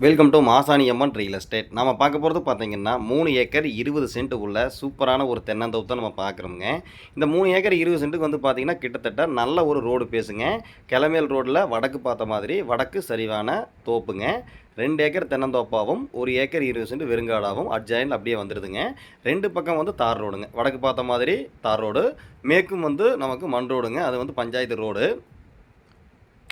Welcome to Masani Amman real estate. நம்ம பார்க்க போகிறது பார்த்தீங்கன்னா 3 ஏக்கர் 20 சென்ட் உள்ள சூப்பரான ஒரு தென்னந்தோப்பு தான் நம்ம பார்க்குறோங்க. இந்த 3 ஏக்கர் 20 சென்ட்டுக்கு வந்து பார்த்தீங்கன்னா கிட்டத்தட்ட நல்ல ஒரு ரோடு பேசுங்க. கிளமேல் ரோட்டில் வடக்கு பார்த்த மாதிரி வடக்கு சரிவான தோப்புங்க. 2 ஏக்கர் தென்னந்தோப்பாகவும் 1 ஏக்கர் 20 சென்ட் வெறுங்காடாகவும் அட்ஜாயின் அப்படியே வந்துடுதுங்க. 2 பக்கம் வந்து தார் ரோடுங்க. வடக்கு பார்த்த மாதிரி தார் ரோடு, மேற்கும் வந்து நமக்கு மண் ரோடுங்க. அது வந்து பஞ்சாயத்து ரோடு,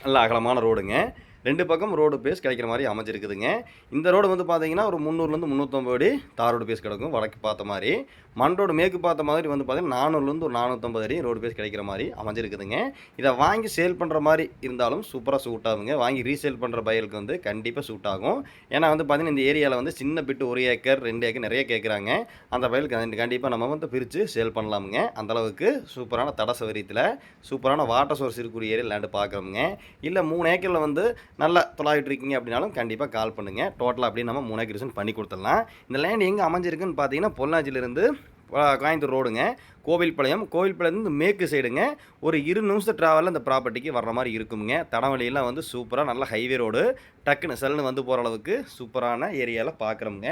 நல்ல அகலமான ரோடுங்க. 2 பக்கம் ரோடு பேஸ் கிடைக்கிற மாதிரி அமைஞ்சிருக்குதுங்க. இந்த ரோடு வந்து பார்த்தீங்கன்னா ஒரு 300லேருந்து 350 அடி தார் ரோடு பேஸ் கிடக்கும். வடக்கு பார்த்த மாதிரி மண் ரோடு மேற்கு பார்த்த மாதிரி வந்து பார்த்தீங்கன்னா 400லேருந்து ஒரு 450 அடி ரோடு பேஸ் கிடைக்கிற மாதிரி அமைஞ்சிருக்குதுங்க. இதை வாங்கி சேல் பண்ணுற மாதிரி இருந்தாலும் சூப்பராக சூட் ஆகுங்க. வாங்கி ரீசேல் பண்ணுற பயலுக்கு வந்து கண்டிப்பாக சூட் ஆகும். ஏன்னா வந்து பார்த்தீங்கன்னா இந்த ஏரியாவில் வந்து சின்ன பிட்டு 1 ஏக்கர் 2 ஏக்கர் நிறைய கேட்குறாங்க. அந்த பயலுக்கு கண்டிப்பாக நம்ம வந்து பிரித்து சேல் பண்ணலாமுங்க. அந்தளவுக்கு சூப்பரான தட சௌகரியத்தில் சூப்பரான வாட்டர் சோர்ஸ் இருக்கக்கூடிய ஏரியா லேண்டு பார்க்குறோமுங்க. இல்லை 3 ஏக்கரில் வந்து நல்லா தொலாவிட்டு இருக்கீங்க அப்படின்னாலும் கண்டிப்பாக கால் பண்ணுங்கள். டோட்டலாக அப்படியே நம்ம 3 ஏக்கர் பண்ணி கொடுத்துடலாம். இந்த லேண்ட் எங்கே அமைஞ்சிருக்குன்னு பார்த்தீங்கன்னா பொள்ளாச்சியிலேருந்து கோயம்புத்தூர் ரோடுங்க. கோவில்பாளையத்துலேருந்து மேற்கு சைடுங்க. ஒரு 20 நிமிஷம் ட்ராவலில் இந்த ப்ராப்பர்ட்டிக்கு வர்ற மாதிரி இருக்குங்க. தடவழியெல்லாம் வந்து சூப்பராக நல்ல ஹைவே ரோடு, டக்குன்னு செல்லுன்னு வந்து போகிற அளவுக்கு சூப்பரான ஏரியாவில் பார்க்குறோங்க.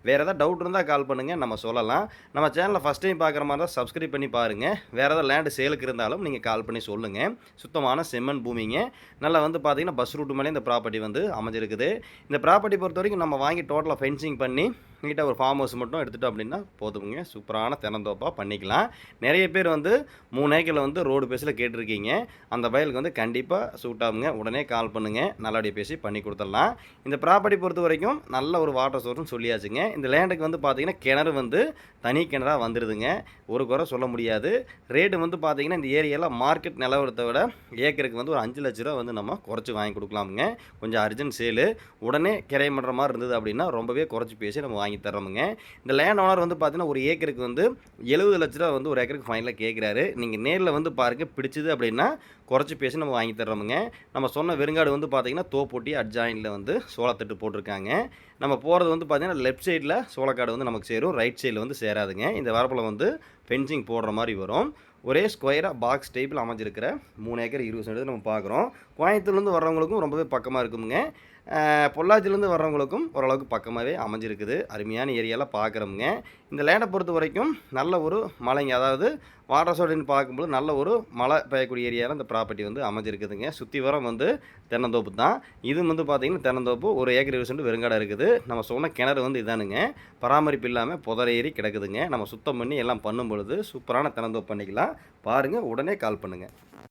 வேறு ஏதாவது டவுட் இருந்தால் கால் பண்ணுங்கள், நம்ம சொல்லலாம். நம்ம சேனலில் ஃபஸ்ட் டைம் பார்க்குற மாதிரி தான் சப்ஸ்கிரைப் பண்ணி பாருங்கள். வேறு ஏதாவது லேண்டு சேலுக்கு இருந்தாலும் நீங்கள் கால் பண்ணி சொல்லுங்கள். சுத்தமான செம்மண் பூமிங்க. நல்லா வந்து பார்த்தீங்கன்னா பஸ் ரூட்டு மேலே இந்த ப்ராப்பர்ட்டி வந்து அமைஞ்சிருக்குது. இந்த ப்ராப்பர்ட்டி பொறுத்த வரைக்கும் நம்ம வாங்கி டோட்டலாக ஃபென்சிங் பண்ணி நீட்டாக ஒரு ஃபார்ம் ஹவுஸ் மட்டும் எடுத்துகிட்டோம் அப்படின்னா போதுங்க. சூப்பரான தென்னந்தோப்பாக பண்ணிக்கலாம். நிறைய பேர் வந்து 3 ஏக்கரில் வந்து ரோடு பேஸில் கேட்டிருக்கீங்க. அந்த வயலுக்கு வந்து கண்டிப்பாக சூட் ஆகுங்க. உடனே கால் பண்ணுங்கள், நல்லபடியாக பேசி பண்ணி கொடுத்துடலாம். இந்த ப்ராப்பர்ட்டி பொறுத்த வரைக்கும் நல்ல ஒரு வாட்டர் சோர்ஸ்னு சொல்லியாச்சுங்க. இந்த லேண்டுக்கு வந்து பார்த்தீங்கன்னா கிணறு வந்து தனி கிணறாக வந்துடுதுங்க. ஒரு குறை சொல்ல முடியாது. ரேட்டு வந்து பார்த்தீங்கன்னா இந்த ஏரியாவில் மார்க்கெட் நிலவரத்தை விட ஏக்கருக்கு வந்து ஒரு 5 லட்ச ரூபா வந்து நம்ம குறைச்சி வாங்கி கொடுக்கலாமுங்க. கொஞ்சம் அர்ஜென்ட் சேலு, உடனே கிரையம் பண்ணுற மாதிரி இருந்தது அப்படின்னா ரொம்பவே குறைச்சி பேசி நம்ம வாங்கி தர்றோமுங்க. இந்த லேண்ட் ஓனர் வந்து பார்த்தீங்கன்னா ஒரு ஏக்கருக்கு வந்து 70 லட்ச ரூபா வந்து ஒரு ஏக்கருக்கு ஃபைனலாக கேட்குறாரு. நீங்கள் நேரில் வந்து பாருங்கள், பிடிச்சது அப்படின்னா குறைச்சி பேசி நம்ம வாங்கி தர்றோமுங்க. நம்ம சொன்ன வெறுங்காடு வந்து பார்த்தீங்கன்னா தோப்பொட்டி அட்ஜாயினில் வந்து சோளத்தட்டு போட்டிருக்காங்க. நம்ம போகிறது வந்து பார்த்தீங்கன்னா லெஃப்ட் சைடில் சோளக்காடு வந்து நமக்கு சேரும், ரைட் சைடில் வந்து சேராதுங்க. இந்த வரப்பில் வந்து ஃபென்சிங் போடுற மாதிரி வரும். ஒரே ஸ்கொயராக பாக்ஸ் டைப்பில் அமைஞ்சிருக்கிற 3 ஏக்கர் 20 சென்ட் நம்ம பார்க்குறோம். கோயம்புத்தூர்லேருந்து வர்றவங்களுக்கும் ரொம்பவே பக்கமாக இருக்குமுங்க. பொள்ளாச்சிலேருந்து வர்றவங்களுக்கும் ஓரளவுக்கு பக்கமாகவே அமைஞ்சிருக்குது. அருமையான ஏரியாவில் பார்க்குறோமுங்க. இந்த லேண்டை பொறுத்த வரைக்கும் நல்ல ஒரு மலைங்க, அதாவது வாட்டர் சோர்ஸ்னு பார்க்கும்போது நல்ல ஒரு மழை பெய்யக்கூடிய ஏரியாவில் இந்த ப்ராப்பர்ட்டி வந்து அமைஞ்சிருக்குதுங்க. சுற்றி வரம் வந்து தென்னந்தோப்பு தான். இது வந்து பார்த்திங்கன்னா தென்னந்தோப்பு 1 ஏக்கர் 20 சென்ட் வெறுங்காடாக இருக்குது. நம்ம சொன்ன கிணறு வந்து இதானுங்க. பராமரிப்பு இல்லாமல் புதரேறி கிடக்குதுங்க. நம்ம சுத்தம் பண்ணி எல்லாம் பண்ணும் பொழுது சூப்பரான தென்னந்தோப்பு பண்ணிக்கலாம். பாருங்கள், உடனே கால் பண்ணுங்கள்.